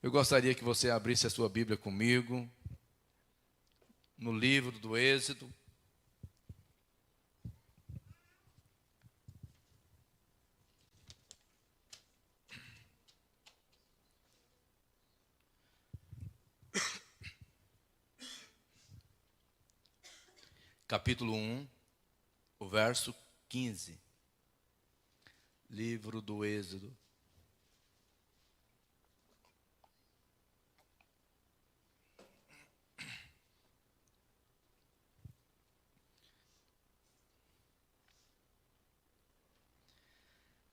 Eu gostaria que você abrisse a sua Bíblia comigo, no livro do Êxodo. Capítulo 1, o verso 15. Livro do Êxodo.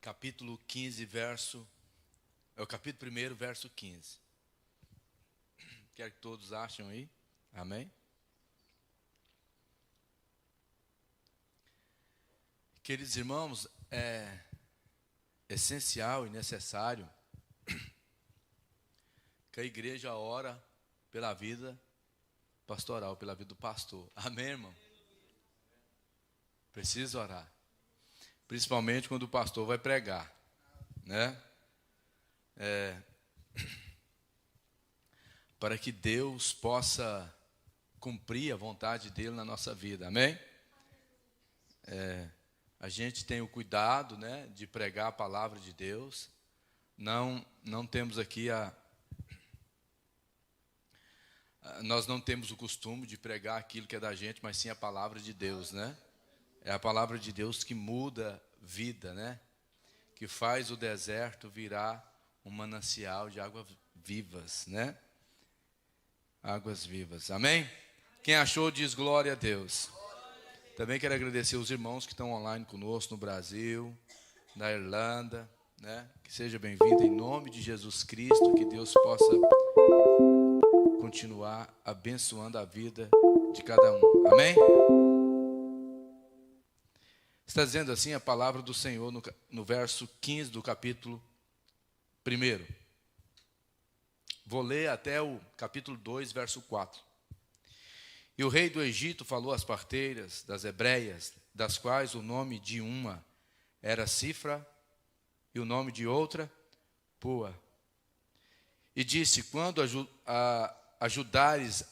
Capítulo 15, é o capítulo 1, verso 15. Quero que todos achem aí. Amém? Queridos irmãos, é essencial e necessário que a igreja ora pela vida pastoral, pela vida do pastor. Amém, irmão? Precisa orar. Principalmente quando o pastor vai pregar, né? Para que Deus possa cumprir a vontade dele na nossa vida. Amém? A gente tem o cuidado, né, de pregar a palavra de Deus. Não temos aqui nós não temos o costume de pregar aquilo que é da gente, mas sim a palavra de Deus, né? É a palavra de Deus que muda vida, né? Que faz o deserto virar um manancial de águas vivas, né? Águas vivas. Amém? Quem achou diz glória a Deus. Também quero agradecer os irmãos que estão online conosco no Brasil, na Irlanda, né? Que seja bem-vindo em nome de Jesus Cristo, que Deus possa continuar abençoando a vida de cada um. Amém? Está dizendo assim a palavra do Senhor no verso 15 do capítulo 1. Vou ler até o capítulo 2, verso 4. E o rei do Egito falou às parteiras das hebreias, das quais o nome de uma era Cifra e o nome de outra, Pua. E disse, quando ajudares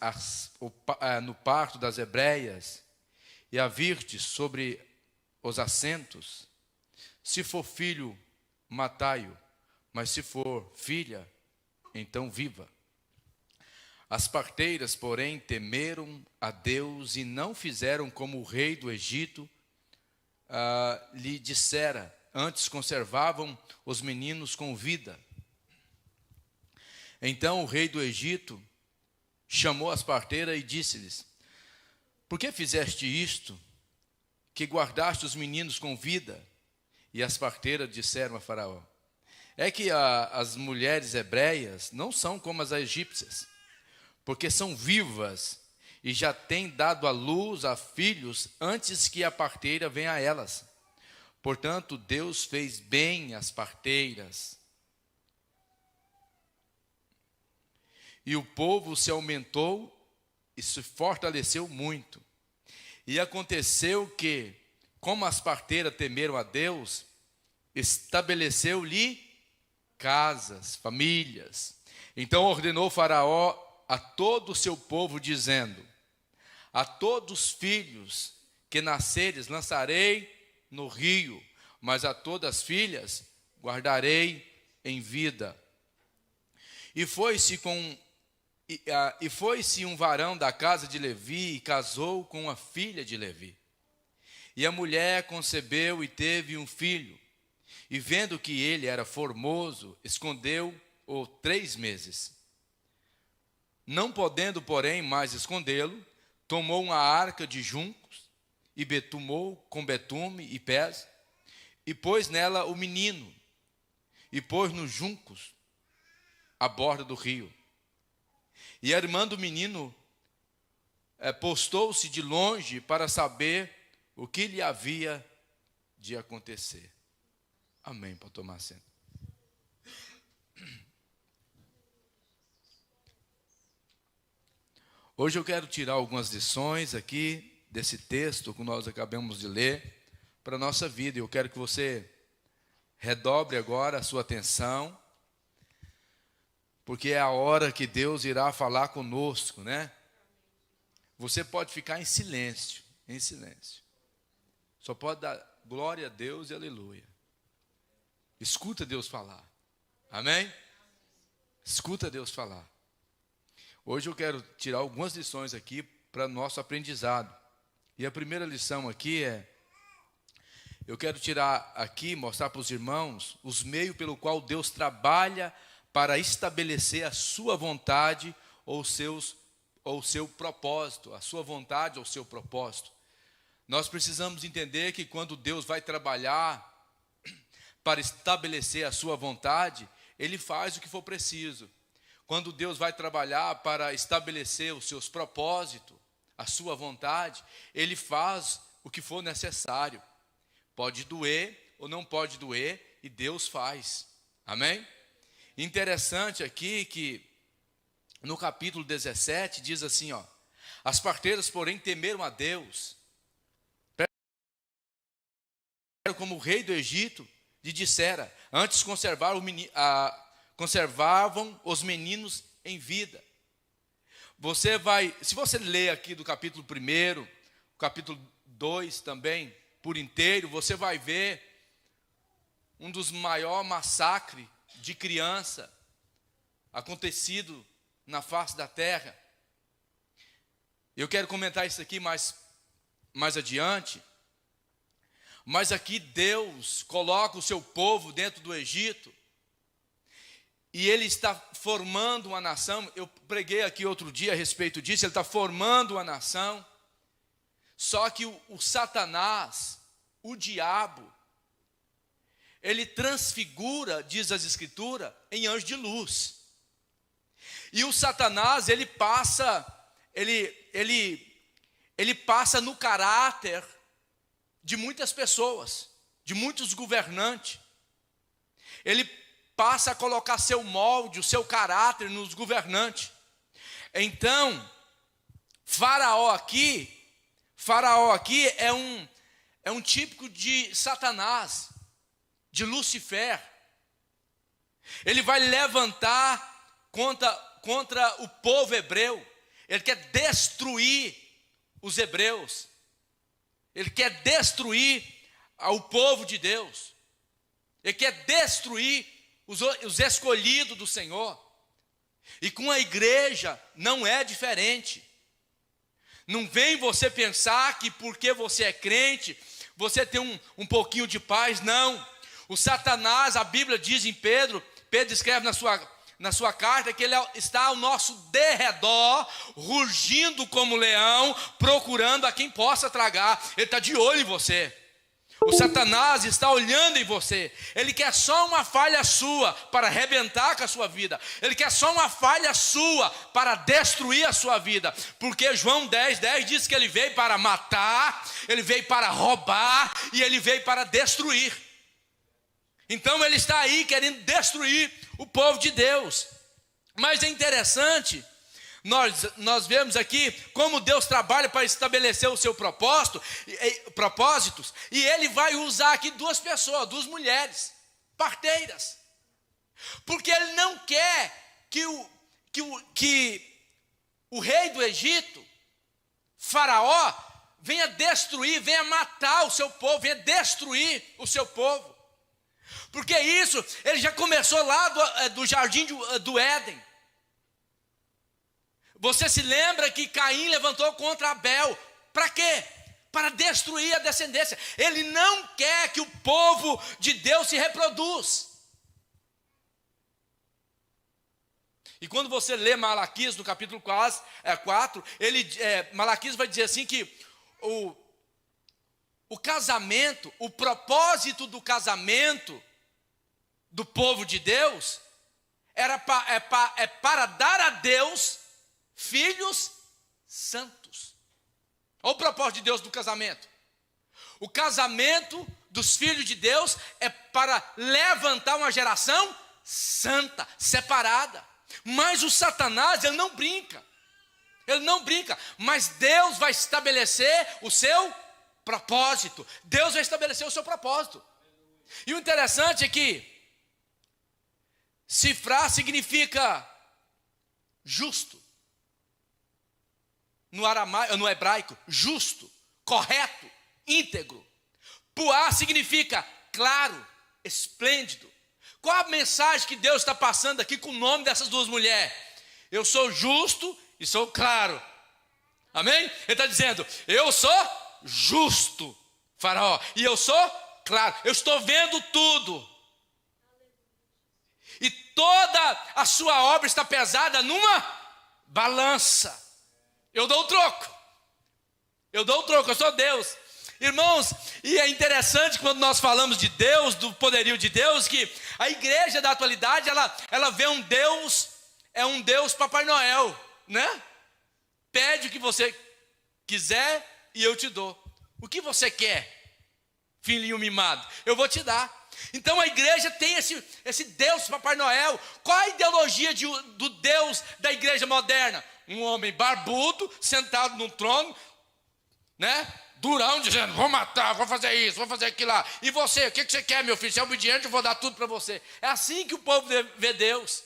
no parto das hebreias e a virtes sobre os assentos, se for filho, matai-o, mas se for filha, então viva. As parteiras, porém, temeram a Deus e não fizeram como o rei do Egito lhe dissera, antes conservavam os meninos com vida. Então o rei do Egito chamou as parteiras e disse-lhes, por que fizeste isto, que guardaste os meninos com vida? E as parteiras disseram a Faraó, é que as mulheres hebreias não são como as egípcias, porque são vivas e já têm dado à luz a filhos antes que a parteira venha a elas. Portanto, Deus fez bem às parteiras. E o povo se aumentou e se fortaleceu muito. E aconteceu que, como as parteiras temeram a Deus, estabeleceu-lhe casas, famílias. Então ordenou Faraó a todo o seu povo, dizendo, a todos os filhos que nasceres lançarei no rio, mas a todas as filhas guardarei em vida. E foi-se um varão da casa de Levi e casou com a filha de Levi. E a mulher concebeu e teve um filho. E vendo que ele era formoso, escondeu-o 3 meses. Não podendo, porém, mais escondê-lo, tomou uma arca de juncos e betumou com betume e pés, e pôs nela o menino, e pôs nos juncos à borda do rio. E armando o menino, postou-se de longe para saber o que lhe havia de acontecer. Amém, para tomar assento. Hoje eu quero tirar algumas lições aqui desse texto que nós acabamos de ler para a nossa vida. Eu quero que você redobre agora a sua atenção, porque é a hora que Deus irá falar conosco, né? Você pode ficar em silêncio, em silêncio. Só pode dar glória a Deus e aleluia. Escuta Deus falar. Amém? Escuta Deus falar. Hoje eu quero tirar algumas lições aqui para nosso aprendizado. E a primeira lição aqui eu quero tirar aqui, mostrar para os irmãos, os meios pelo qual Deus trabalha para estabelecer a sua vontade ou o seu propósito, a sua vontade ou o seu propósito. Nós precisamos entender que quando Deus vai trabalhar para estabelecer a sua vontade, Ele faz o que for preciso. Quando Deus vai trabalhar para estabelecer os seus propósitos, a sua vontade, Ele faz o que for necessário. Pode doer ou não pode doer, e Deus faz. Amém? Interessante aqui que no capítulo 17 diz assim, ó: as parteiras, porém, temeram a Deus, como o rei do Egito lhe dissera, antes conservavam os meninos em vida. Se você ler aqui do capítulo 1, capítulo 2 também, por inteiro, você vai ver um dos maiores massacres de criança acontecido na face da terra. Eu quero comentar isso aqui mais adiante. Mas aqui Deus coloca o seu povo dentro do Egito, e Ele está formando uma nação. Eu preguei aqui outro dia a respeito disso. Ele está formando uma nação. Só que o Satanás, o diabo, ele transfigura, diz as Escrituras, em anjo de luz. E o Satanás, ele passa no caráter de muitas pessoas, de muitos governantes. Ele passa a colocar seu molde, o seu caráter nos governantes. Então, Faraó aqui é um típico de Satanás, de Lucifer. Ele vai levantar contra o povo hebreu. Ele quer destruir os hebreus. Ele quer destruir o povo de Deus. Ele quer destruir os escolhidos do Senhor. E com a igreja não é diferente. Não vem você pensar que porque você é crente, você tem um pouquinho de paz. Não. O Satanás, a Bíblia diz em Pedro escreve na sua carta que ele está ao nosso derredor, rugindo como leão, procurando a quem possa tragar. Ele está de olho em você. O Satanás está olhando em você. Ele quer só uma falha sua para arrebentar com a sua vida. Ele quer só uma falha sua para destruir a sua vida. Porque João 10:10 diz que ele veio para matar, ele veio para roubar e ele veio para destruir. Então ele está aí querendo destruir o povo de Deus. Mas é interessante, nós vemos aqui como Deus trabalha para estabelecer o seu propósitos, e Ele vai usar aqui duas pessoas, duas mulheres, parteiras, porque Ele não quer que o rei do Egito, Faraó, venha destruir, venha matar o seu povo, venha destruir o seu povo. Porque isso, ele já começou lá do jardim do Éden. Você se lembra que Caim levantou contra Abel. Para quê? Para destruir a descendência. Ele não quer que o povo de Deus se reproduz. E quando você lê Malaquias no capítulo 4, Malaquias vai dizer assim que o casamento, o propósito do casamento do povo de Deus é para dar a Deus filhos santos. Olha o propósito de Deus do casamento. O casamento dos filhos de Deus é para levantar uma geração santa, separada. Mas o Satanás, ele não brinca. Ele não brinca. Mas Deus vai estabelecer o seu propósito. Deus vai estabelecer o seu propósito. E o interessante é que cifrar significa justo. No hebraico, justo, correto, íntegro. Puá significa claro, esplêndido. Qual a mensagem que Deus está passando aqui com o nome dessas duas mulheres? Eu sou justo e sou claro. Amém? Ele está dizendo, eu sou justo, Faraó, e eu sou claro. Eu estou vendo tudo. E toda a sua obra está pesada numa balança. Eu dou o troco. Eu sou Deus. Irmãos, e é interessante quando nós falamos de Deus, do poderio de Deus, que a igreja da atualidade, ela vê um Deus, é um Deus Papai Noel, né? Pede o que você quiser e eu te dou. O que você quer, filhinho mimado? Eu vou te dar. Então a igreja tem esse Deus Papai Noel. Qual a ideologia do Deus da igreja moderna? Um homem barbudo, sentado num trono, né? Durão, dizendo, vou matar, vou fazer isso, vou fazer aquilo lá. E você, o que você quer, meu filho? Se é obediente, eu vou dar tudo para você. É assim que o povo vê Deus.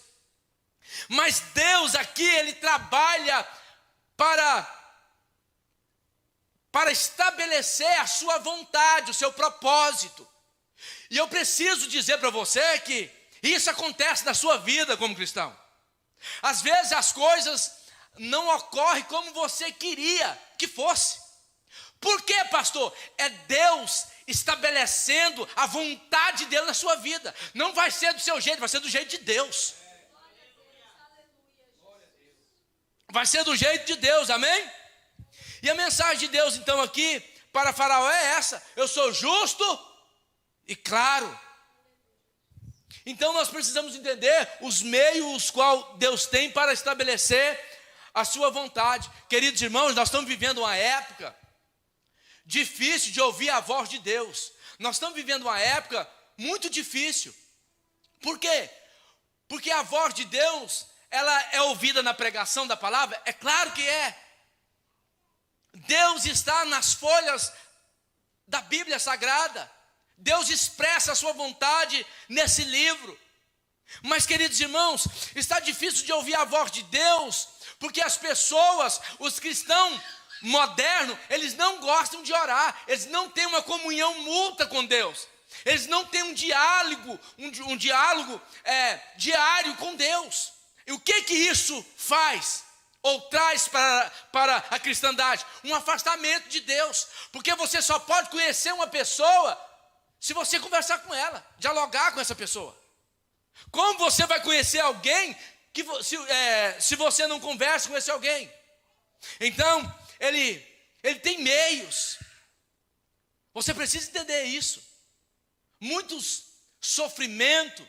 Mas Deus aqui, Ele trabalha para estabelecer a sua vontade, o seu propósito. E eu preciso dizer para você que isso acontece na sua vida como cristão. Às vezes as coisas não ocorrem como você queria que fosse. Por quê, pastor? É Deus estabelecendo a vontade dele na sua vida. Não vai ser do seu jeito, vai ser do jeito de Deus. Vai ser do jeito de Deus, amém? E a mensagem de Deus então aqui para Faraó é essa: eu sou justo e claro. Então nós precisamos entender os meios os quais Deus tem para estabelecer a sua vontade. Queridos irmãos, nós estamos vivendo uma época difícil de ouvir a voz de Deus. Nós estamos vivendo uma época muito difícil. Por quê? Porque a voz de Deus, ela é ouvida na pregação da palavra? É claro que é. Deus está nas folhas da Bíblia Sagrada. Deus expressa a sua vontade nesse livro. Mas, queridos irmãos, está difícil de ouvir a voz de Deus, porque as pessoas, os cristãos modernos, eles não gostam de orar, eles não têm uma comunhão mútua com Deus, eles não têm um diálogo diário com Deus. E o que isso faz? Ou traz para a cristandade? Um afastamento de Deus, porque você só pode conhecer uma pessoa se você conversar com ela, dialogar com essa pessoa. Como você vai conhecer alguém se você não conversa com esse alguém? Então, ele tem meios. Você precisa entender isso. Muitos sofrimentos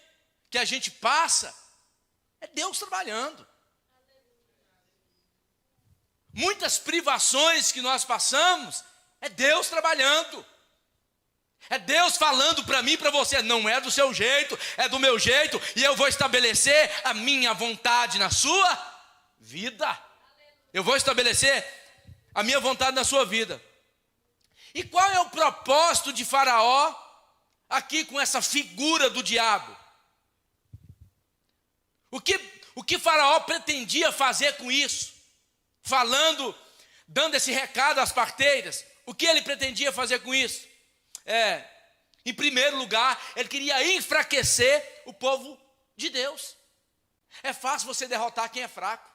que a gente passa, é Deus trabalhando. Muitas privações que nós passamos, é Deus trabalhando. É Deus falando para mim e para você, não é do seu jeito, é do meu jeito, e eu vou estabelecer a minha vontade na sua vida. Eu vou estabelecer a minha vontade na sua vida. E qual é o propósito de Faraó aqui com essa figura do diabo? O que Faraó pretendia fazer com isso? Dando esse recado às parteiras, o que ele pretendia fazer com isso? Em primeiro lugar, ele queria enfraquecer o povo de Deus. É fácil você derrotar quem é fraco.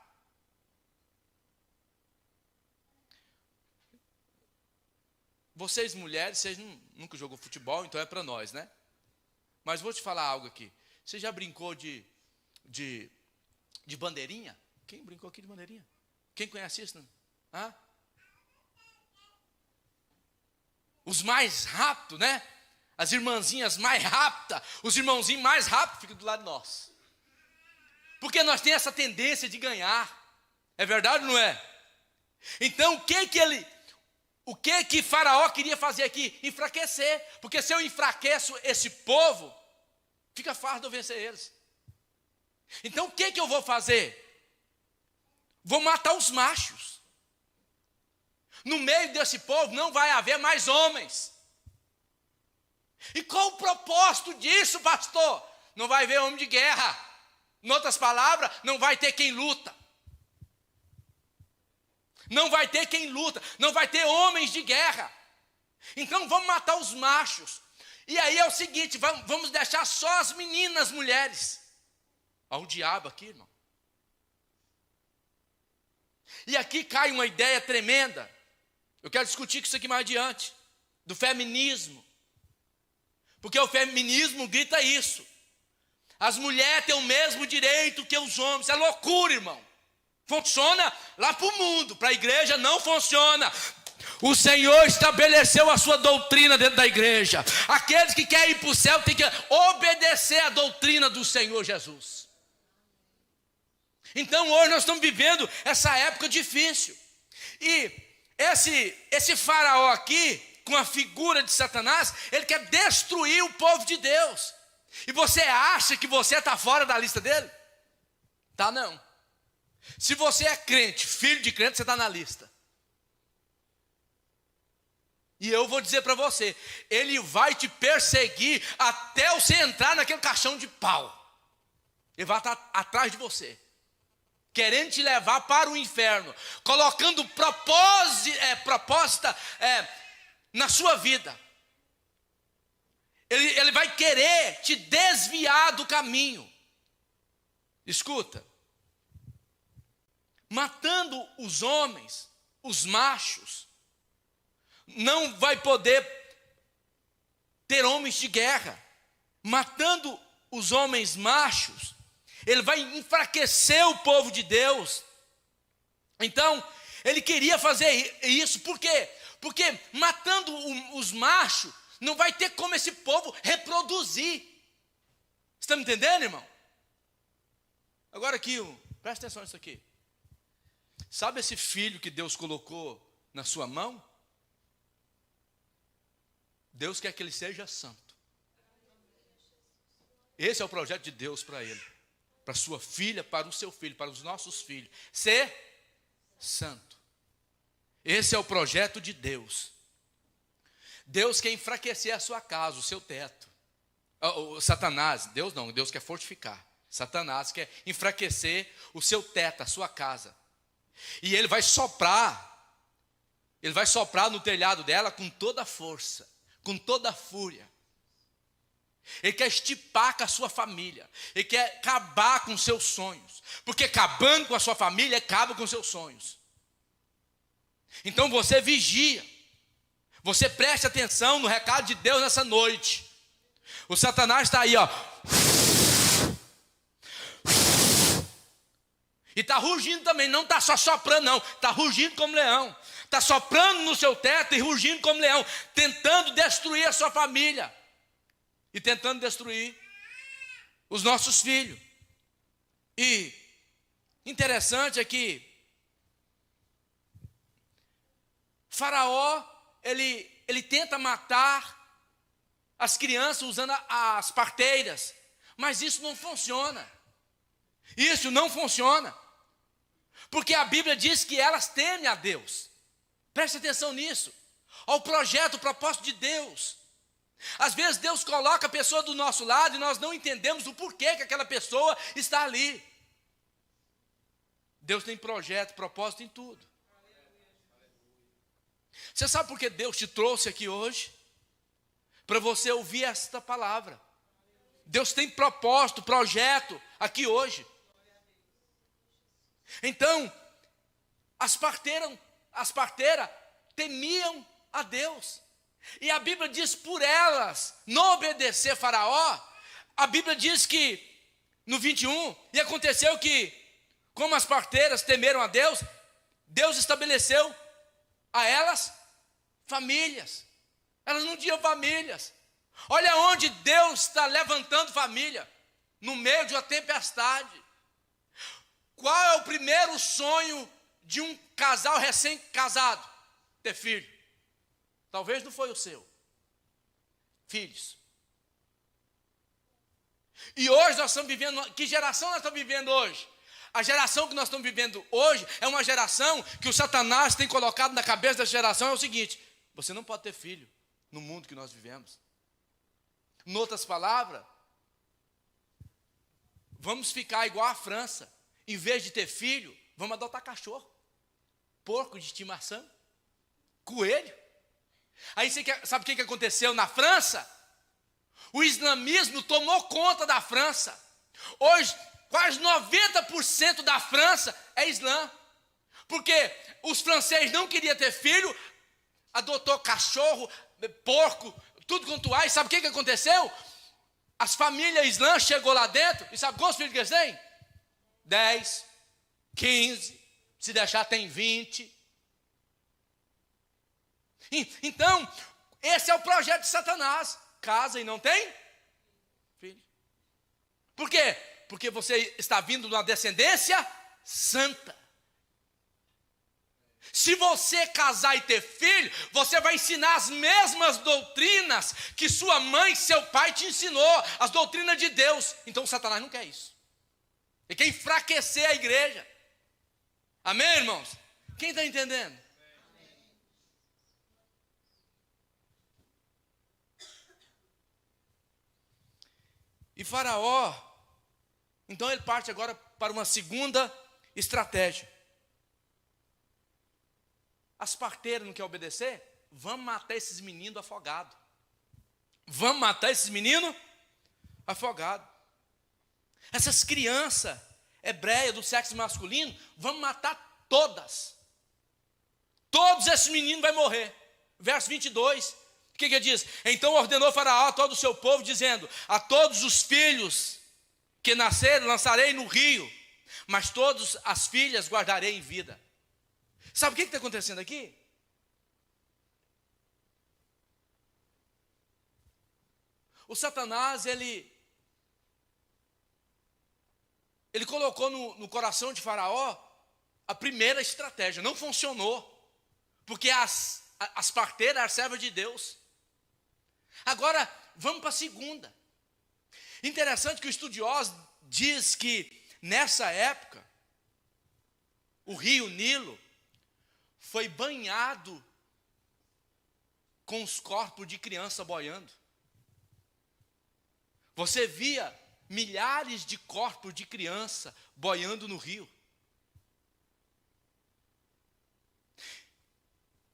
Vocês mulheres, vocês nunca jogou futebol, então é para nós, né? Mas vou te falar algo aqui. Você já brincou de bandeirinha? Quem brincou aqui de bandeirinha? Quem conhece isso? Hã? Os mais rápidos, né? As irmãzinhas mais rápidas, os irmãozinhos mais rápidos ficam do lado de nós. Porque nós temos essa tendência de ganhar. É verdade ou não é? Então o que Faraó queria fazer aqui? Enfraquecer. Porque se eu enfraqueço esse povo, fica fácil de eu vencer eles. Então o que eu vou fazer? Vou matar os machos. No meio desse povo não vai haver mais homens. E qual o propósito disso, pastor? Não vai haver homem de guerra. Em outras palavras, não vai ter quem luta. Não vai ter quem luta, não vai ter homens de guerra. Então vamos matar os machos. E aí é o seguinte, vamos deixar só as meninas, mulheres. Olha o diabo aqui, irmão. E aqui cai uma ideia tremenda. Eu quero discutir com isso aqui mais adiante. Do feminismo. Porque o feminismo grita isso. As mulheres têm o mesmo direito que os homens. É loucura, irmão. Funciona lá para o mundo. Para a igreja não funciona. O Senhor estabeleceu a sua doutrina dentro da igreja. Aqueles que querem ir para o céu têm que obedecer a doutrina do Senhor Jesus. Então hoje nós estamos vivendo essa época difícil. E esse faraó aqui, com a figura de Satanás, ele quer destruir o povo de Deus. E você acha que você está fora da lista dele? Tá não. Se você é crente, filho de crente, você está na lista. E eu vou dizer para você, ele vai te perseguir até você entrar naquele caixão de pau. Ele vai estar atrás de você, querendo te levar para o inferno, colocando proposta na sua vida. Ele vai querer te desviar do caminho. Escuta, matando os homens, os machos, não vai poder ter homens de guerra. Matando os homens machos, ele vai enfraquecer o povo de Deus. Então, ele queria fazer isso, por quê? Porque matando os machos, não vai ter como esse povo reproduzir. Você está me entendendo, irmão? Agora aqui, presta atenção nisso aqui. Sabe esse filho que Deus colocou na sua mão? Deus quer que ele seja santo. Esse é o projeto de Deus para ele. Para sua filha, para o seu filho, para os nossos filhos. Ser santo. Esse é o projeto de Deus. Deus quer enfraquecer a sua casa, o seu teto. O Satanás, Deus não, Deus quer fortificar. Satanás quer enfraquecer o seu teto, a sua casa. E ele vai soprar no telhado dela com toda a força, com toda a fúria. Ele quer estipar com a sua família. Ele quer acabar com seus sonhos. Porque acabando com a sua família, acaba com seus sonhos. Então você vigia. Você preste atenção no recado de Deus nessa noite. O Satanás está aí, ó. E está rugindo também, não está só soprando não. Está rugindo como leão. Está soprando no seu teto e rugindo como leão. Tentando destruir a sua família. E tentando destruir os nossos filhos. E interessante é que Faraó, ele tenta matar as crianças usando as parteiras. Mas isso não funciona. Isso não funciona. Porque a Bíblia diz que elas temem a Deus. Preste atenção nisso. Ao projeto, o propósito de Deus. Às vezes Deus coloca a pessoa do nosso lado e nós não entendemos o porquê que aquela pessoa está ali. Deus tem projeto, propósito em tudo. Você sabe por que Deus te trouxe aqui hoje? Para você ouvir esta palavra. Deus tem propósito, projeto aqui hoje. Então, as parteiras temiam a Deus. E a Bíblia diz por elas não obedecer Faraó. A Bíblia diz que no 21, e aconteceu que, como as parteiras temeram a Deus, Deus estabeleceu a elas famílias. Elas não tinham famílias. Olha onde Deus está levantando família, no meio de uma tempestade. Qual é o primeiro sonho de um casal recém-casado? Ter filho. Talvez não foi o seu. Filhos. E hoje nós estamos vivendo, que geração nós estamos vivendo hoje? A geração que nós estamos vivendo hoje é uma geração que o Satanás tem colocado na cabeça dessa geração, é o seguinte: você não pode ter filho no mundo que nós vivemos. Em outras palavras, vamos ficar igual a França. Em vez de ter filho, vamos adotar cachorro. porco de estimação, coelho. Aí sabe o que aconteceu na França? O islamismo tomou conta da França. Hoje, quase 90% da França é islã. Porque os franceses não queriam ter filho, adotou cachorro, porco, tudo quanto há. E sabe o que aconteceu? As famílias islãs chegou lá dentro, e sabe quantos filhos que eles têm? 10, 15, se deixar tem 20. Então, esse é o projeto de Satanás. Casa e não tem filho. Por quê? Porque você está vindo de uma descendência santa. Se você casar e ter filho, você vai ensinar as mesmas doutrinas que sua mãe e seu pai te ensinou, as doutrinas de Deus. Então Satanás não quer isso. Ele quer enfraquecer a igreja. Amém, irmãos? Quem está entendendo? E Faraó, então ele parte agora para uma segunda estratégia. As parteiras não querem obedecer? Vamos matar esses meninos afogados. Vamos matar esses meninos afogados. Essas crianças hebreias do sexo masculino, vamos matar todas. Todos esses meninos vão morrer. Verso 22. O que diz? Então ordenou Faraó a todo o seu povo, dizendo: a todos os filhos que nascerem lançarei no rio, mas todas as filhas guardarei em vida. Sabe o que está acontecendo aqui? O Satanás, ele colocou no coração de Faraó a primeira estratégia. Não funcionou, porque as parteiras eram servas de Deus. Agora, vamos para a segunda. Interessante que o estudioso diz que, nessa época, o rio Nilo foi banhado com os corpos de criança boiando. Você via milhares de corpos de criança boiando no rio.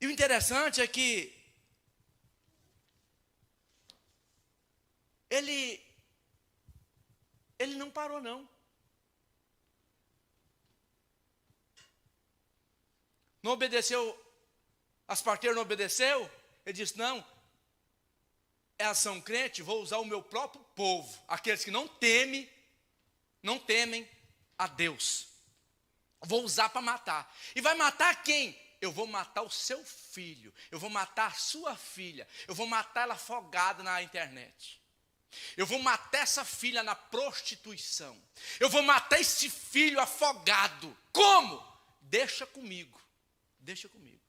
E o interessante é que ele não parou, não. Não obedeceu, as parteiras não obedeceu. Ele disse: não, elas são crentes, vou usar o meu próprio povo, aqueles que não temem a Deus. Vou usar para matar. E vai matar quem? Eu vou matar o seu filho, eu vou matar a sua filha, eu vou matar ela afogada na internet. Eu vou matar essa filha na prostituição. Eu vou matar esse filho afogado. Como? Deixa comigo. Deixa comigo.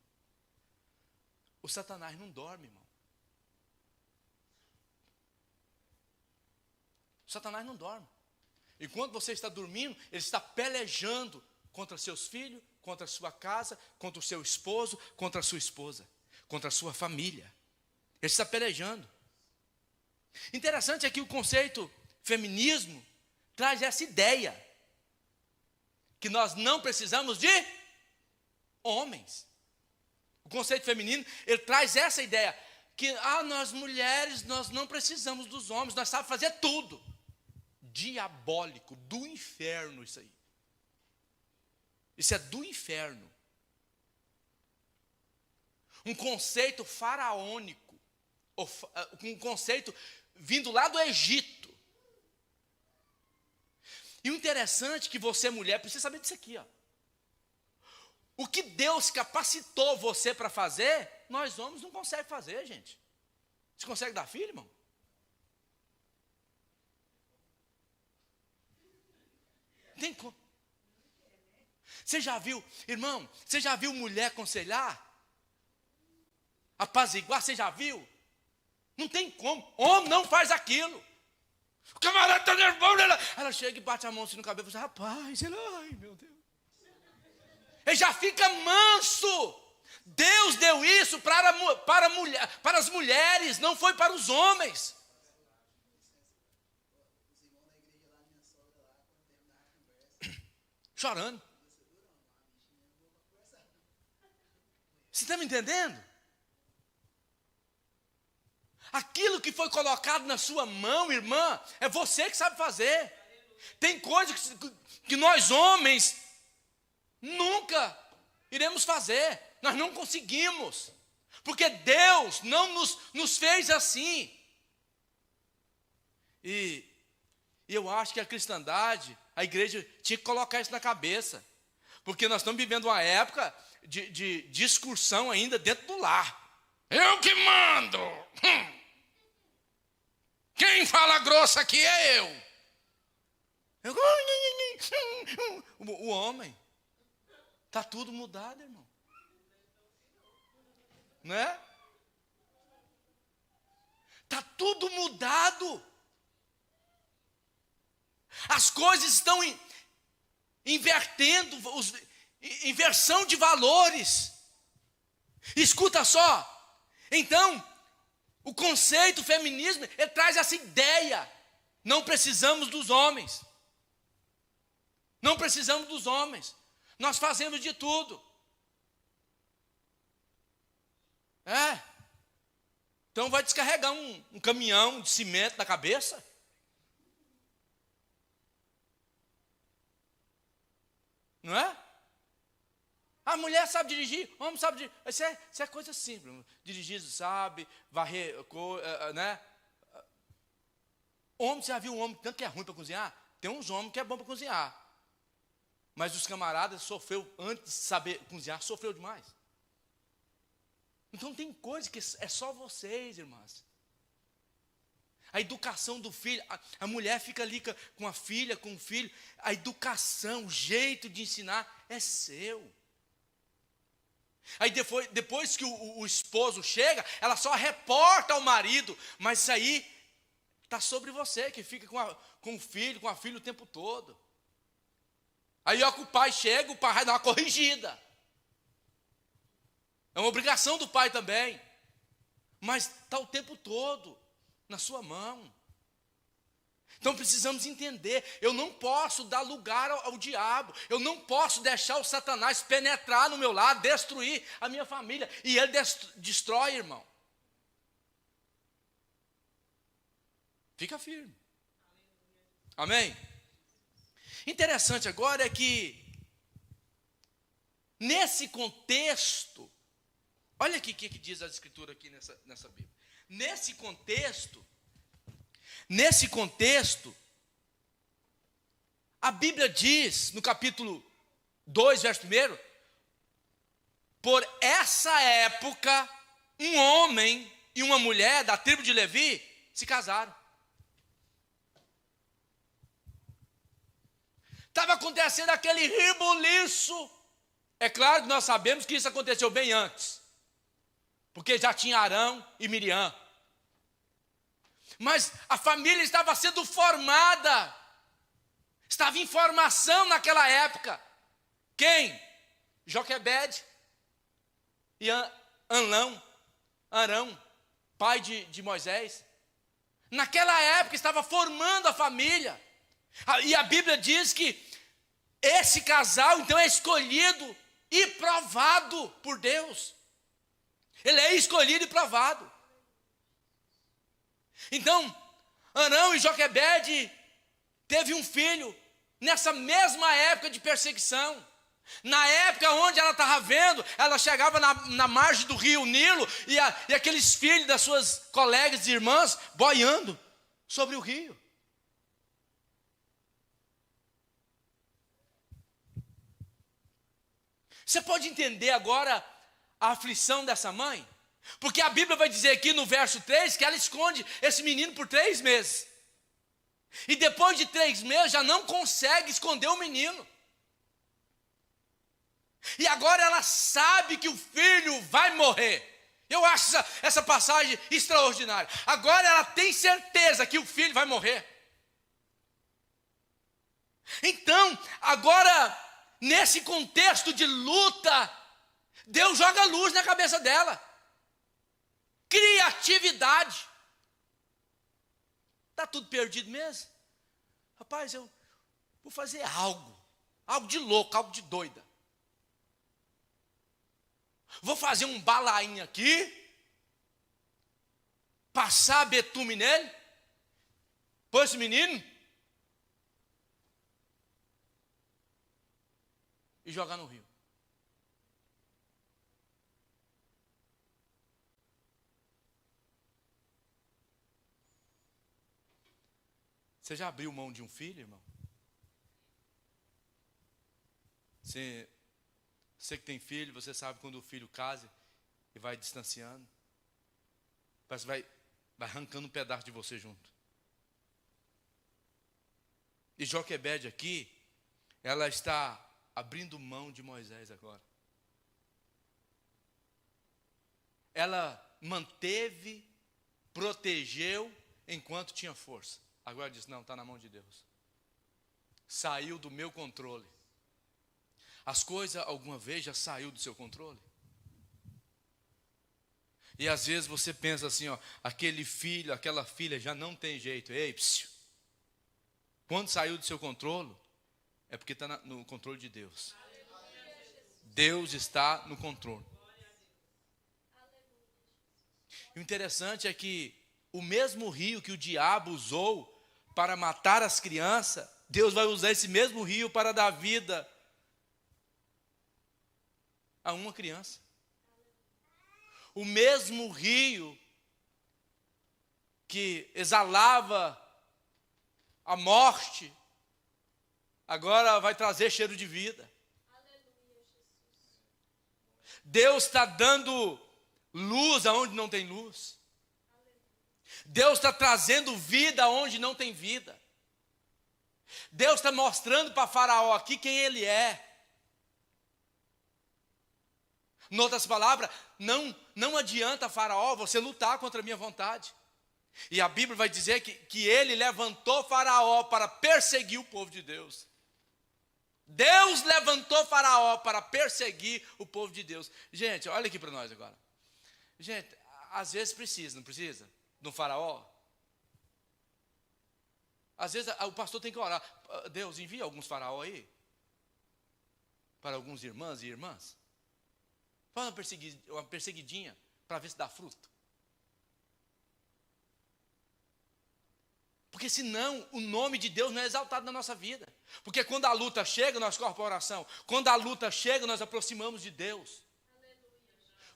O Satanás não dorme, irmão. O Satanás não dorme. Enquanto você está dormindo, ele está pelejando contra seus filhos, contra a sua casa, contra o seu esposo, contra a sua esposa, contra a sua família. Ele está pelejando. Interessante é que o conceito feminismo traz essa ideia que nós não precisamos de homens. O conceito feminino, ele traz essa ideia que nós mulheres, nós não precisamos dos homens, nós sabemos fazer tudo. Diabólico, do inferno isso aí. Isso é do inferno. Um conceito faraônico, um conceito vindo lá do Egito. E o interessante é que você, mulher, precisa saber disso aqui, ó. O que Deus capacitou você para fazer, nós homens não conseguimos fazer, gente. Você consegue dar filho, irmão? Tem como? Você já viu, irmão, você já viu mulher aconselhar? Apaziguar, você já viu? Não tem como, homem não faz aquilo. O camarada está nervoso, ela chega e bate a mão assim no cabelo e fala: rapaz, ai meu Deus. Ele já fica manso. Deus deu isso para as mulheres, não foi para os homens. Chorando. Você está me entendendo? Aquilo que foi colocado na sua mão, irmã, é você que sabe fazer. Tem coisas que nós homens nunca iremos fazer. Nós não conseguimos. Porque Deus não nos fez assim. E eu acho que a cristandade, a igreja tinha que colocar isso na cabeça. Porque nós estamos vivendo uma época de discussão ainda dentro do lar. Eu que mando. Quem fala grosso aqui é eu. O homem. Está tudo mudado, irmão. Né? Está tudo mudado. As coisas estão invertendo, inversão de valores. Escuta só. Então, o conceito feminismo, ele traz essa ideia. Não precisamos dos homens. Não precisamos dos homens. Nós fazemos de tudo. Então vai descarregar um caminhão de cimento na cabeça? Não é? A mulher sabe dirigir, o homem sabe dirigir. Isso é coisa simples. Dirigir sabe, varrer, né? Homem, você já viu um homem tanto que é ruim para cozinhar? Tem uns homens que é bom para cozinhar. Mas os camaradas sofreu, antes de saber cozinhar, sofreu demais. Então tem coisa que é só vocês, irmãs. A educação do filho, a mulher fica ali com a filha, com o filho. A educação, o jeito de ensinar é seu. Aí depois que o esposo chega, ela só reporta ao marido. Mas isso aí está sobre você, que fica com o filho, com a filha o tempo todo. Aí ó, que o pai chega, o pai vai dar uma corrigida. É uma obrigação do pai também. Mas está o tempo todo na sua mão. Então precisamos entender, eu não posso dar lugar ao diabo, eu não posso deixar o Satanás penetrar no meu lado, destruir a minha família, e ele destrói, irmão. Fica firme. Amém? Interessante agora é que, nesse contexto, olha aqui o que diz a Escritura aqui nessa Bíblia. Nesse contexto, a Bíblia diz, no capítulo 2, verso 1, por essa época, um homem e uma mulher da tribo de Levi se casaram. Estava acontecendo aquele rebuliço. É claro que nós sabemos que isso aconteceu bem antes, porque já tinha Arão e Miriam. Mas a família estava sendo formada, estava em formação naquela época. Quem? Joquebede e Arão, pai de Moisés. Naquela época estava formando a família. E a Bíblia diz que esse casal então é escolhido e provado por Deus. Ele é escolhido e provado. Então, Arão e Joquebede teve um filho nessa mesma época de perseguição. Na época onde ela estava vendo, ela chegava na margem do rio Nilo e aqueles filhos das suas colegas e irmãs boiando sobre o rio. Você pode entender agora a aflição dessa mãe? Porque a Bíblia vai dizer aqui no verso 3 que ela esconde esse menino por 3 meses. E depois de 3 meses já não consegue esconder o menino. E agora ela sabe que o filho vai morrer. Eu acho essa passagem extraordinária. Agora ela tem certeza que o filho vai morrer. Então, agora, nesse contexto de luta, Deus joga luz na cabeça dela. Criatividade. Está tudo perdido mesmo? Rapaz, eu vou fazer algo de louco, algo de doida. Vou fazer um balaim aqui, passar betume nele, pôr esse menino e jogar no rio. Você já abriu mão de um filho, irmão? Você que tem filho, você sabe quando o filho casa e vai distanciando. Parece que vai arrancando um pedaço de você junto. E Joquebede aqui, ela está abrindo mão de Moisés agora. Ela manteve, protegeu enquanto tinha força. Agora diz, não, está na mão de Deus. Saiu do meu controle. As coisas alguma vez já saiu do seu controle? E às vezes você pensa assim, ó, aquele filho, aquela filha já não tem jeito. Ei, psiu. Quando saiu do seu controle, é porque está no controle de Deus. Deus está no controle. E o interessante é que o mesmo rio que o diabo usou para matar as crianças, Deus vai usar esse mesmo rio para dar vida a uma criança. O mesmo rio que exalava a morte, agora vai trazer cheiro de vida. Deus está dando luz aonde não tem luz. Deus está trazendo vida aonde não tem vida. Deus está mostrando para Faraó aqui quem ele é. Em outras palavras, não adianta, Faraó, você lutar contra a minha vontade. E a Bíblia vai dizer que ele levantou Faraó para perseguir o povo de Deus. Deus levantou Faraó para perseguir o povo de Deus. Gente, olha aqui para nós agora. Gente, às vezes precisa, não precisa? De um Faraó. Às vezes o pastor tem que orar. Deus, envia alguns Faraó aí. Para alguns irmãos e irmãs. Faz uma perseguidinha para ver se dá fruto. Porque senão o nome de Deus não é exaltado na nossa vida. Porque quando a luta chega, nós corremos para a oração. Quando a luta chega, nós aproximamos de Deus.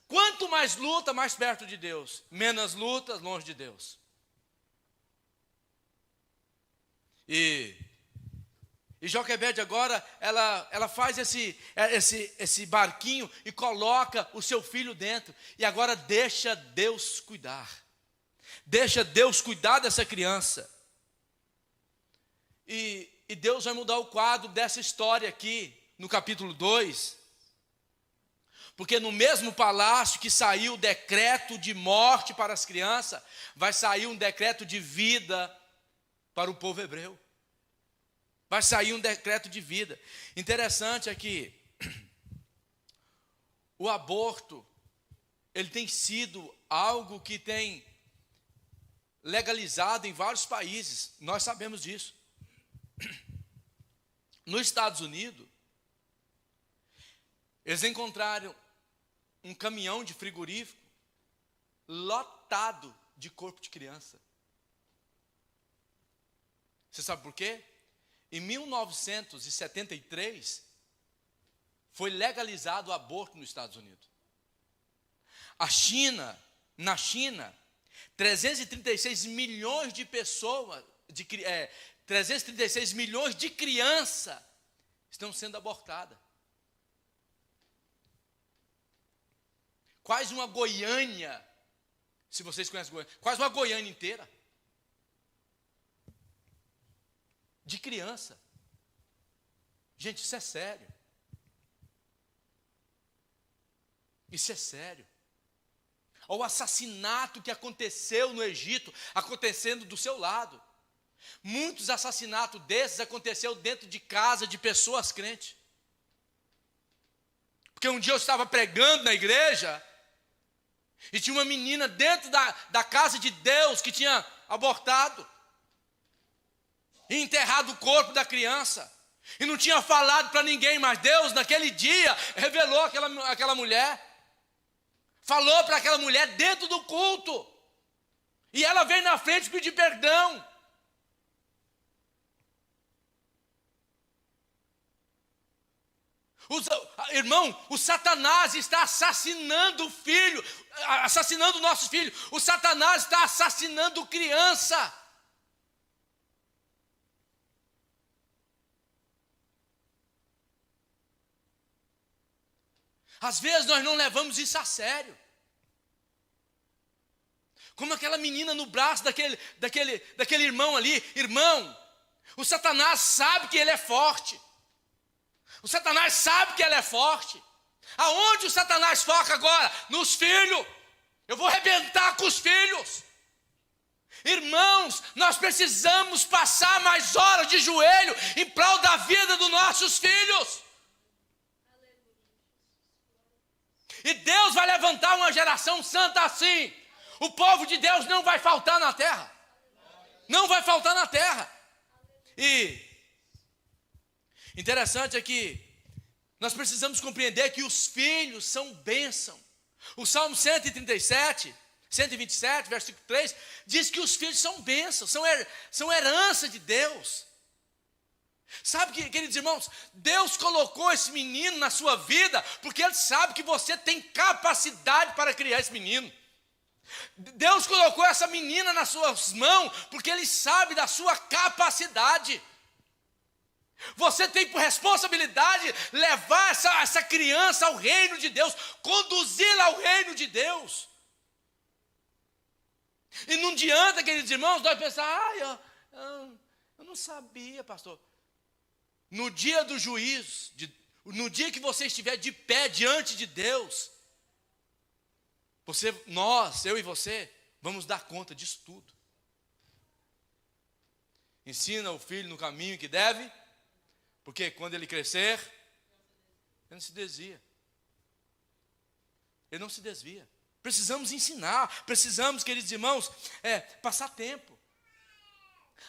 Quanto mais luta, mais perto de Deus. Menos lutas, longe de Deus. E Joquebede agora, ela faz esse barquinho e coloca o seu filho dentro. E agora deixa Deus cuidar. Deixa Deus cuidar dessa criança. E Deus vai mudar o quadro dessa história aqui, no capítulo 2. Porque no mesmo palácio que saiu o decreto de morte para as crianças, vai sair um decreto de vida para o povo hebreu. Vai sair um decreto de vida. Interessante é que o aborto, ele tem sido algo que tem legalizado em vários países. Nós sabemos disso. Nos Estados Unidos, eles encontraram um caminhão de frigorífico lotado de corpo de criança. Você sabe por quê? Em 1973, foi legalizado o aborto nos Estados Unidos. Na China, 336 milhões de pessoas, 336 milhões de crianças estão sendo abortadas. Quase uma Goiânia, se vocês conhecem Goiânia, quase uma Goiânia inteira. De criança. Gente, isso é sério. Isso é sério. Olha o assassinato que aconteceu no Egito, acontecendo do seu lado. Muitos assassinatos desses aconteceram dentro de casa de pessoas crentes. Porque um dia eu estava pregando na igreja e tinha uma menina dentro da casa de Deus que tinha abortado e enterrado o corpo da criança. E não tinha falado para ninguém, mas Deus naquele dia revelou aquela mulher. falou para aquela mulher dentro do culto. E ela veio na frente pedir perdão. Irmão, o Satanás está assassinando o filho, assassinando nossos filhos. O Satanás está assassinando criança. Às vezes nós não levamos isso a sério. Como aquela menina no braço daquele irmão ali. Irmão, o Satanás sabe que ele é forte. O Satanás sabe que ele é forte. Aonde o Satanás foca agora? Nos filhos. Eu vou arrebentar com os filhos. Irmãos, nós precisamos passar mais horas de joelho em prol da vida dos nossos filhos. E Deus vai levantar uma geração santa assim. O povo de Deus não vai faltar na terra. Não vai faltar na terra. E interessante é que nós precisamos compreender que os filhos são bênção. O Salmo 127, versículo 3, diz que os filhos são bênçãos, são herança de Deus. Sabe, queridos irmãos, Deus colocou esse menino na sua vida porque Ele sabe que você tem capacidade para criar esse menino. Deus colocou essa menina nas suas mãos porque Ele sabe da sua capacidade. Você tem por responsabilidade levar essa criança ao reino de Deus, conduzi-la ao reino de Deus. E não adianta, queridos irmãos, nós pensar, eu não sabia, pastor. No dia do juízo, no dia que você estiver de pé diante de Deus, eu e você, vamos dar conta disso tudo. Ensina o filho no caminho que deve, porque quando ele crescer, ele não se desvia. Ele não se desvia. Precisamos ensinar, precisamos, queridos irmãos, passar tempo.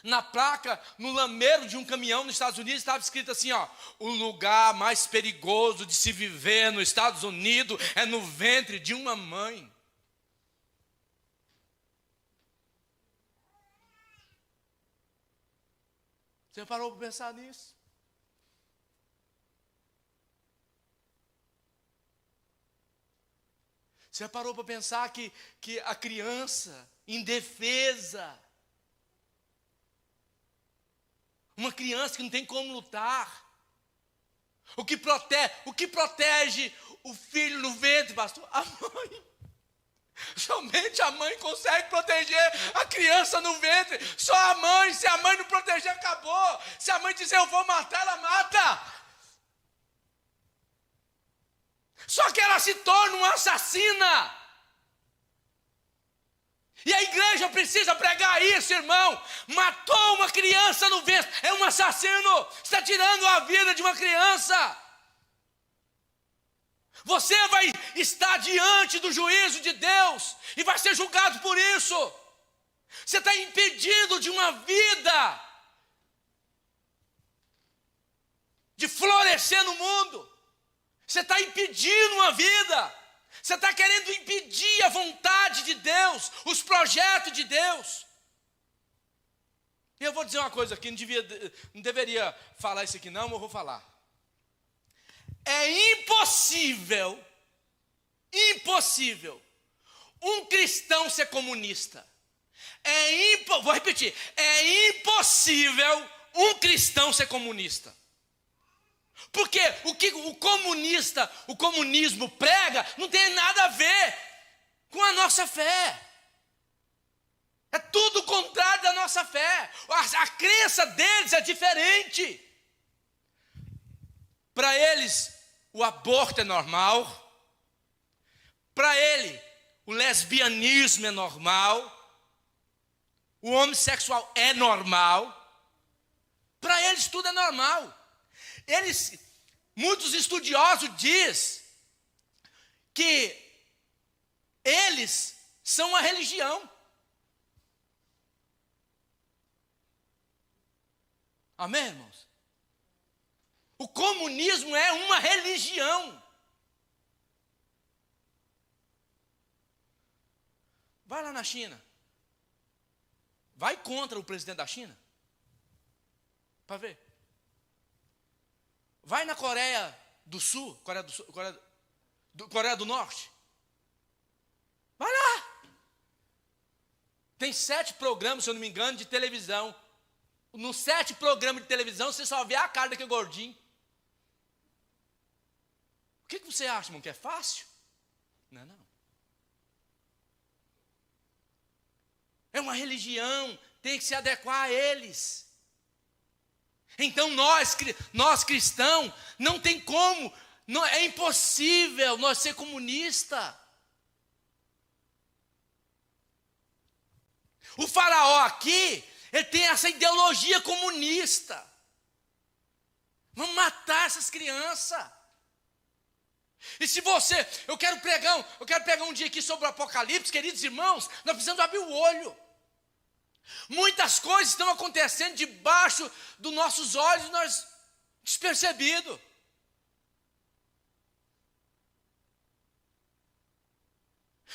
Na placa, no lameiro de um caminhão nos Estados Unidos, estava escrito assim, o lugar mais perigoso de se viver nos Estados Unidos é no ventre de uma mãe. Você parou para pensar nisso? Você parou para pensar que a criança indefesa, uma criança que não tem como lutar, o que protege o filho no ventre, pastor? A mãe. Somente a mãe consegue proteger a criança no ventre. Só a mãe. Se a mãe não proteger, acabou. Se a mãe dizer eu vou matar, ela mata. Só que ela se torna uma assassina. E a igreja precisa pregar isso, irmão. Matou uma criança no ventre, é um assassino. Está tirando a vida de uma criança. Você vai estar diante do juízo de Deus e vai ser julgado por isso. Você está impedido de uma vida de florescer no mundo. Você está impedindo uma vida. Você está querendo impedir a vontade de Deus, os projetos de Deus. E eu vou dizer uma coisa aqui, não deveria falar isso aqui não, mas eu vou falar. É impossível um cristão ser comunista. Vou repetir, é impossível um cristão ser comunista. Porque o que o comunismo prega não tem nada a ver com a nossa fé. É tudo o contrário da nossa fé. A crença deles é diferente. Para eles, o aborto é normal. Para ele, o lesbianismo é normal. O homossexual é normal. Para eles tudo é normal. Muitos estudiosos dizem que eles são uma religião. Amém, irmãos? O comunismo é uma religião. Vai lá na China. Vai contra o presidente da China. Para ver. Vai na Coreia do Sul, Coreia do Norte. Vai lá. Tem 7 programas, se eu não me engano, de televisão. Nos 7 programas de televisão, você só vê a cara daquele gordinho. O que você acha, irmão, que é fácil? Não, não. É uma religião, tem que se adequar a eles. Então nós cristãos, não tem como, não, é impossível nós ser comunista. O faraó aqui, ele tem essa ideologia comunista. Vamos matar essas crianças. E se eu quero pregar um dia aqui sobre o Apocalipse, queridos irmãos, nós precisamos abrir o olho. Muitas coisas estão acontecendo debaixo dos nossos olhos, nós despercebidos.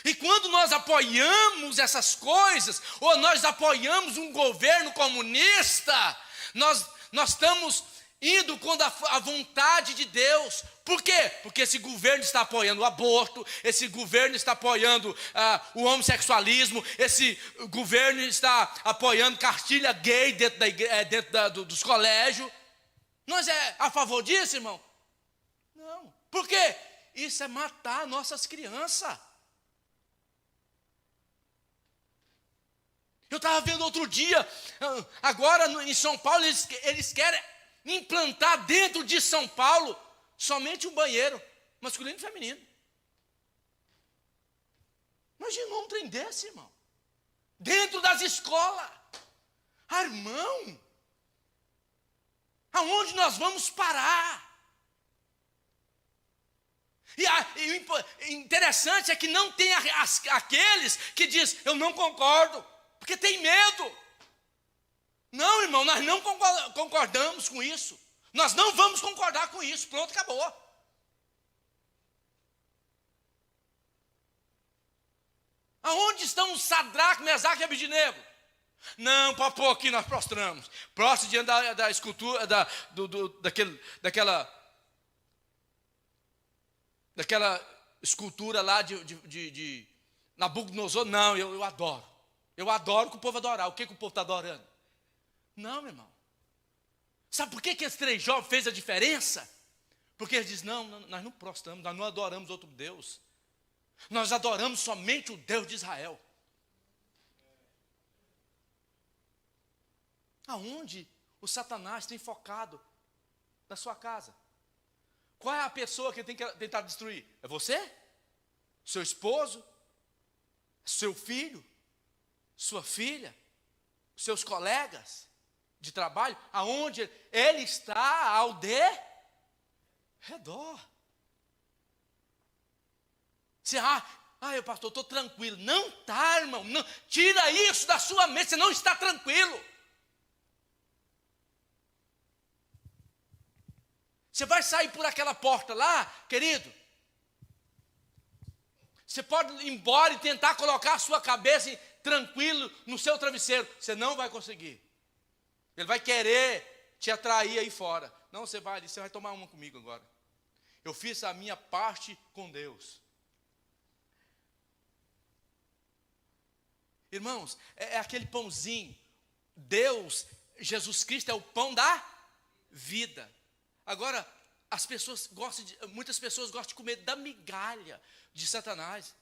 E quando nós apoiamos essas coisas, ou nós apoiamos um governo comunista, nós estamos indo contra a vontade de Deus. Por quê? Porque esse governo está apoiando o aborto, esse governo está apoiando o homossexualismo, esse governo está apoiando cartilha gay dentro dos colégios. Nós é a favor disso, irmão? Não. Por quê? Isso é matar nossas crianças. Eu estava vendo outro dia, agora em São Paulo, eles querem implantar dentro de São Paulo somente um banheiro, masculino e feminino. Imagina um trem desse, irmão. Dentro das escolas. Irmão, aonde nós vamos parar? E o interessante é que não tem aqueles que dizem, eu não concordo, porque tem medo. Não, irmão, nós não concordamos com isso. Nós não vamos concordar com isso. Pronto, acabou. Aonde estão os Sadraque, Mesaque e Abednego? Não, para pôr aqui nós prostramos. Prostra diante da escultura, daquela escultura lá de Nabucodonosor. Não, eu adoro. Eu adoro que o povo adorar. O que o povo está adorando? Não, meu irmão. Sabe por que esses 3 jovens fez a diferença? Porque eles dizem, não, nós não prostramos, nós não adoramos outro Deus. Nós adoramos somente o Deus de Israel. Aonde o Satanás tem focado na sua casa? Qual é a pessoa que tem que tentar destruir? É você? Seu esposo? Seu filho? Sua filha? Seus colegas de trabalho? Aonde ele está ao redor. Você, pastor, estou tranquilo. Não está, irmão. Não, tira isso da sua mente, você não está tranquilo. Você vai sair por aquela porta lá, querido. Você pode ir embora e tentar colocar a sua cabeça tranquilo no seu travesseiro. Você não vai conseguir. Ele vai querer te atrair aí fora. Não, você vai ali, você vai tomar uma comigo agora. Eu fiz a minha parte com Deus. Irmãos, é aquele pãozinho. Deus, Jesus Cristo é o pão da vida. Agora, muitas pessoas gostam de comer da migalha de Satanás.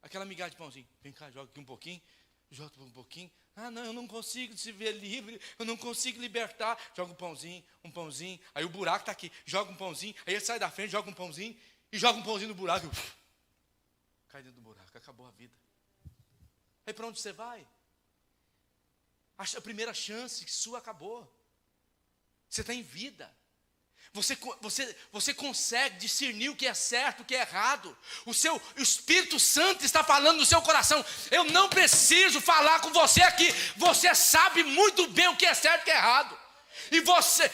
Aquela migalha de pãozinho. Vem cá, joga aqui um pouquinho. Joga um pouquinho. Não, eu não consigo se ver livre. Eu não consigo libertar. Joga um pãozinho. Aí o buraco está aqui. Joga um pãozinho. Aí ele sai da frente, joga um pãozinho. E joga um pãozinho no buraco. Cai dentro do buraco. Acabou a vida. Aí para onde você vai? A primeira chance sua acabou. Você está em vida. Você consegue discernir o que é certo, o que é errado. O Espírito Santo está falando no seu coração. Eu não preciso falar com você aqui. Você sabe muito bem o que é certo e o que é errado. E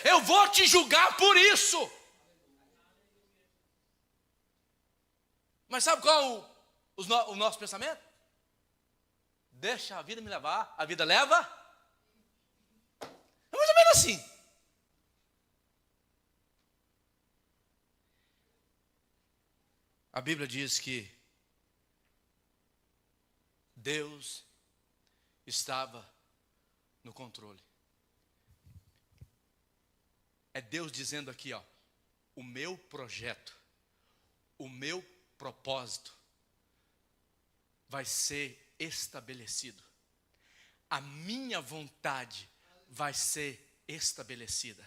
eu vou te julgar por isso. Mas sabe qual o nosso pensamento? deixa a vida me levar, a vida leva. É mais ou menos assim. A Bíblia diz que Deus estava no controle. É Deus dizendo aqui, ó, o meu projeto, o meu propósito vai ser estabelecido. A minha vontade vai ser estabelecida.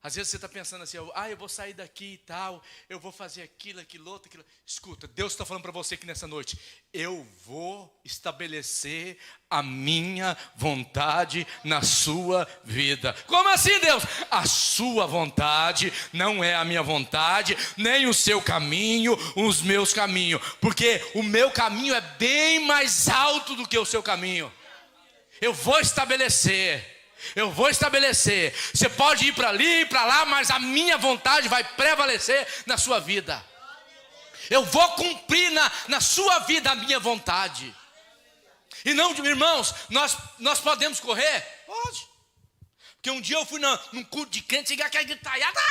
Às vezes você está pensando assim, eu vou sair daqui e tal, eu vou fazer aquilo, aquilo outro, aquilo. Escuta, Deus está falando para você aqui nessa noite, eu vou estabelecer a minha vontade na sua vida. Como assim, Deus? A sua vontade não é a minha vontade, nem o seu caminho, os meus caminhos, porque o meu caminho é bem mais alto do que o seu caminho. Eu vou estabelecer. Você pode ir para ali e para lá, mas a minha vontade vai prevalecer na sua vida. Eu vou cumprir na sua vida a minha vontade. E não, irmãos, nós podemos correr? Pode. Porque um dia eu fui num culto de crente, cheguei aquela gritaiada,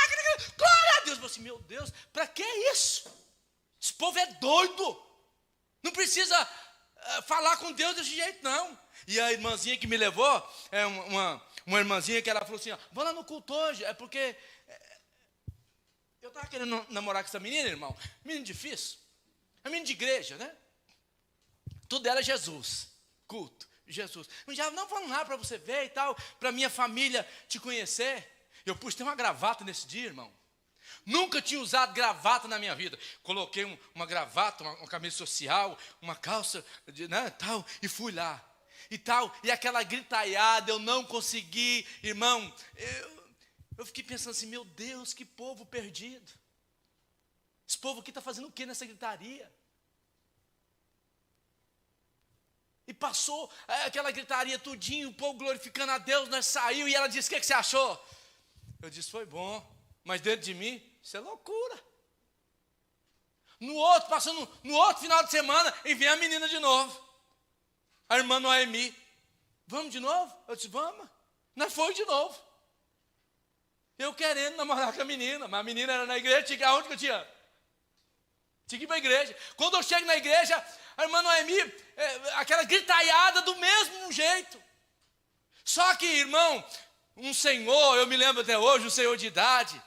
glória a Deus. Eu falei assim, meu Deus, para que isso? Esse povo é doido. Não precisa falar com Deus desse jeito, não. E a irmãzinha que me levou, uma irmãzinha que ela falou assim, vamos lá no culto hoje, é porque eu estava querendo namorar com essa menina, irmão, menino difícil, é menino de igreja, né? Tudo era Jesus, culto, Jesus. Mas já não, vamos lá para você ver e tal, para minha família te conhecer. Eu pus uma gravata nesse dia, irmão. Nunca tinha usado gravata na minha vida. Coloquei uma gravata, uma camisa social, uma calça, né, tal, e fui lá. E tal, e aquela gritaiada, eu não consegui, irmão, eu fiquei pensando assim, meu Deus, que povo perdido. Esse povo aqui está fazendo o que nessa gritaria? E passou aquela gritaria tudinho, o povo glorificando a Deus, nós saímos, e ela disse, o que você achou? Eu disse, foi bom, mas dentro de mim, isso é loucura. Passando no outro final de semana, e vem a menina de novo. A irmã Noemi, vamos de novo? Eu disse, vamos. Nós fomos de novo. Eu querendo namorar com a menina, mas a menina era na igreja, aonde que eu tinha? Tinha que ir para a igreja. Quando eu chego na igreja, a irmã Noemi, aquela gritaiada do mesmo jeito. Só que, irmão, um senhor, eu me lembro até hoje, um senhor de idade,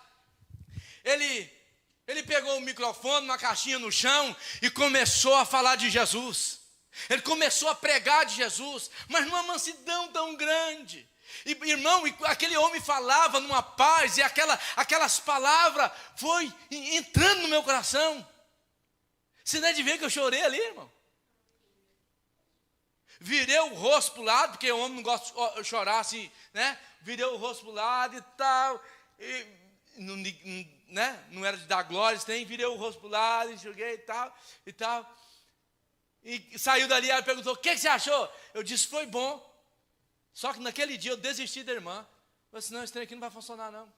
ele pegou o microfone, uma caixinha no chão e começou a falar de Jesus. Ele começou a pregar de Jesus, mas numa mansidão tão grande. E, irmão, aquele homem falava numa paz, e aquelas palavras foi entrando no meu coração. Você não é de ver que eu chorei ali, irmão? Virei o rosto para o lado, porque o homem não gosta de chorar assim, né? Virei o rosto para o lado e tal, e não era de dar glória, virei o rosto para o lado, enxuguei e tal. E saiu dali, ela perguntou, o que você achou? Eu disse, foi bom. Só que naquele dia eu desisti da irmã. Eu falei assim, não, esse trem aqui não vai funcionar não.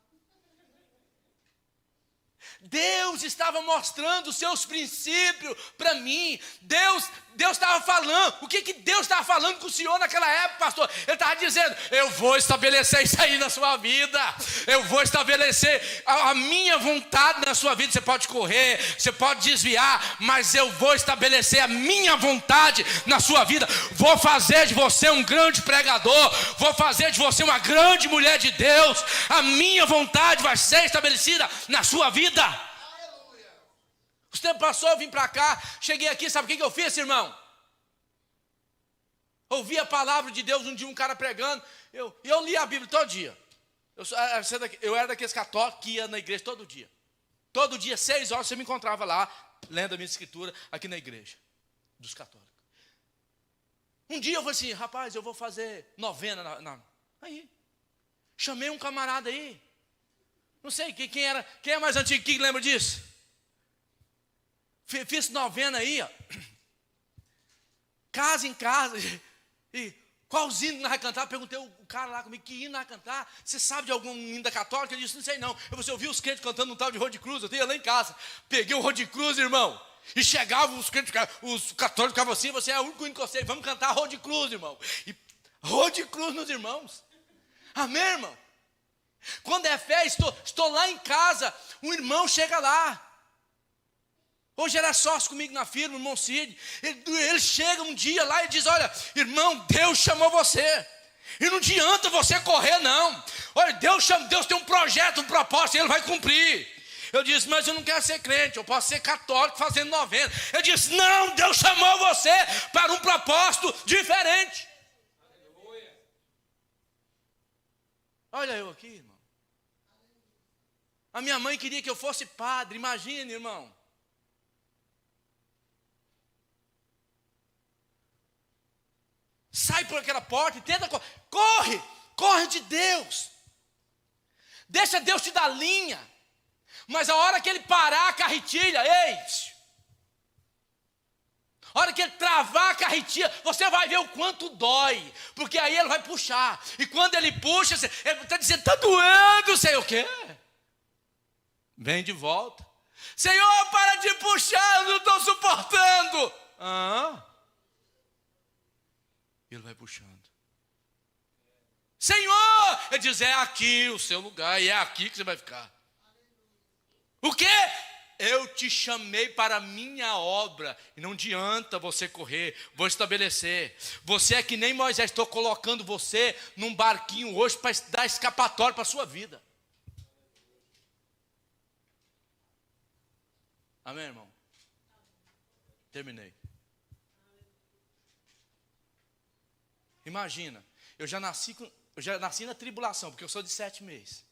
Deus estava mostrando os seus princípios para mim. Deus estava falando. O que Deus estava falando com o senhor naquela época, pastor? Ele estava dizendo, eu vou estabelecer isso aí na sua vida. Eu vou estabelecer a minha vontade na sua vida. Você pode correr, você pode desviar, mas eu vou estabelecer a minha vontade na sua vida. Vou fazer de você um grande pregador. Vou fazer de você uma grande mulher de Deus. A minha vontade vai ser estabelecida na sua vida. O tempo passou, eu vim para cá, cheguei aqui, sabe o que eu fiz, irmão? Ouvi a palavra de Deus, um dia um cara pregando, eu li a Bíblia todo dia. Eu era daqueles católicos que ia na igreja todo dia. Todo dia, 6 horas, você me encontrava lá, lendo a minha escritura, aqui na igreja dos católicos. Um dia eu falei assim, rapaz, eu vou fazer novena. Aí, chamei um camarada aí. Não sei quem é mais antigo, quem lembra disso? Fiz novena aí, ó. Casa em casa. E qual hino nós vai cantar? Perguntei o cara lá comigo, que hino nós vai cantar? Você sabe de algum hino da católica? Ele disse, não sei não. Eu ouvi os crentes cantando um tal de Rô de Cruz, eu ia lá em casa. Peguei o Rô de Cruz, irmão. E chegavam os crentes, os católicos ficavam assim, você é o único que eu sei, vamos cantar Rô de Cruz, irmão. E Rô de Cruz nos irmãos. Amém, irmão? Quando é fé, estou lá em casa, um irmão chega lá. Hoje era sócio comigo na firma, o irmão Cid. Ele chega um dia lá e diz, olha, irmão, Deus chamou você. E não adianta você correr, não. Olha, Deus tem um projeto, um propósito, e Ele vai cumprir. Eu disse, mas eu não quero ser crente, eu posso ser católico fazendo novena. Eu disse, não, Deus chamou você para um propósito diferente. Olha eu aqui, irmão. A minha mãe queria que eu fosse padre, imagine, irmão. Sai por aquela porta e tenta, corre de Deus. Deixa Deus te dar linha. Mas a hora que Ele parar a carretilha, a hora que Ele travar a carretilha, você vai ver o quanto dói. Porque aí Ele vai puxar. E quando Ele puxa, Ele está dizendo, está doendo, Senhor, o quê? Vem de volta. Senhor, para de puxar, eu não estou suportando. Ele vai puxando. Senhor, Ele diz, é aqui o seu lugar, e é aqui que você vai ficar. O quê? Eu te chamei para a minha obra, e não adianta você correr, vou estabelecer. Você é que nem Moisés, estou colocando você num barquinho hoje para dar escapatório para a sua vida. Amém, irmão? Terminei. Imagina, eu já nasci na tribulação, porque eu sou de 7 meses.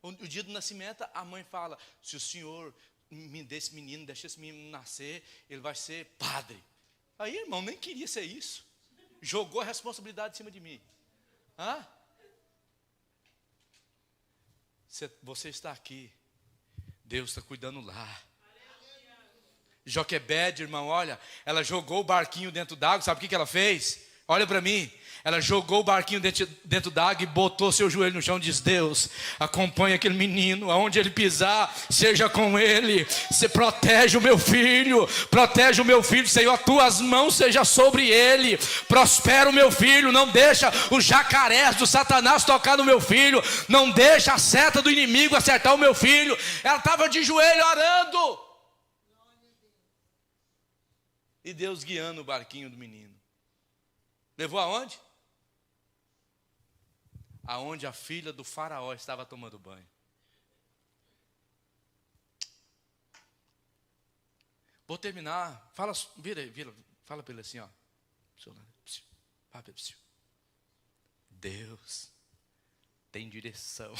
O dia do nascimento, a mãe fala, se o Senhor me dê esse menino, deixa esse menino nascer, ele vai ser padre. Aí, irmão, nem queria ser isso. Jogou a responsabilidade em cima de mim. Você está aqui, Deus está cuidando lá. Joquebede, irmão, olha, ela jogou o barquinho dentro d'água, sabe o que ela fez? Olha para mim, ela jogou o barquinho dentro d'água e botou seu joelho no chão e diz, Deus, acompanha aquele menino, aonde ele pisar, seja com ele, você protege o meu filho, Senhor, tuas mãos sejam sobre ele, prospera o meu filho, não deixa os jacarés do Satanás tocar no meu filho, não deixa a seta do inimigo acertar o meu filho. Ela estava de joelho orando. E Deus guiando o barquinho do menino. Levou aonde? Aonde a filha do faraó estava tomando banho. Vou terminar. Fala para ele assim, ó. Deus tem direção.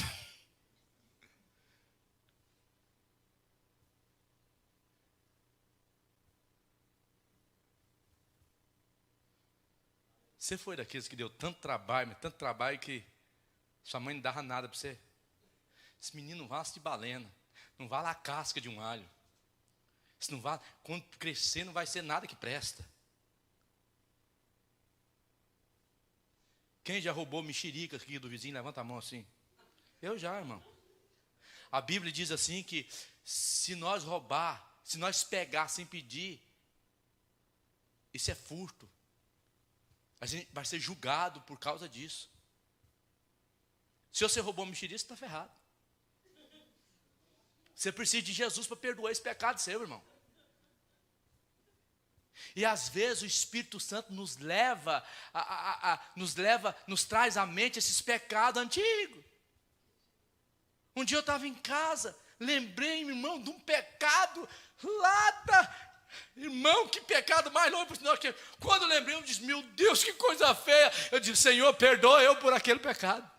Você foi daqueles que deu tanto trabalho que sua mãe não dava nada para você? Esse menino não vale de balena, não vale a casca de um alho. Isso não vale, quando crescer não vai ser nada que presta. Quem já roubou mexerica aqui do vizinho? Levanta a mão assim. Eu já, irmão. A Bíblia diz assim que se nós roubar, se nós pegar sem pedir, isso é furto. A gente vai ser julgado por causa disso. Se você roubou uma mexerica, você está ferrado. Você precisa de Jesus para perdoar esse pecado seu, irmão. E às vezes o Espírito Santo nos traz à mente esses pecados antigos. Um dia eu estava em casa, lembrei, irmão, de um pecado lá. Irmão, que pecado mais longe. Quando eu lembrei, eu disse, meu Deus, que coisa feia. Eu disse, Senhor, perdoa eu por aquele pecado.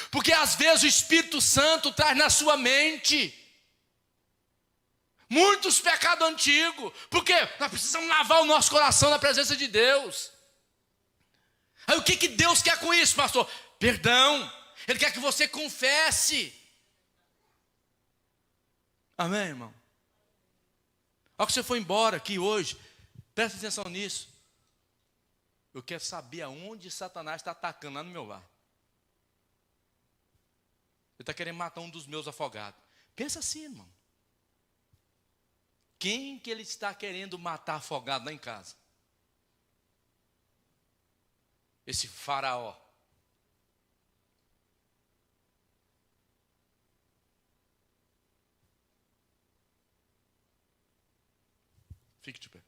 Porque às vezes o Espírito Santo traz na sua mente muitos pecados antigos. Porque nós precisamos lavar o nosso coração na presença de Deus. Aí o que Deus quer com isso, pastor? Perdão. Ele quer que você confesse. Amém, irmão? Ao que você foi embora aqui hoje, presta atenção nisso. Eu quero saber aonde Satanás está atacando lá no meu lar. Ele está querendo matar um dos meus afogados. Pensa assim, irmão. Quem que ele está querendo matar afogado lá em casa? Esse faraó. Fique de pé.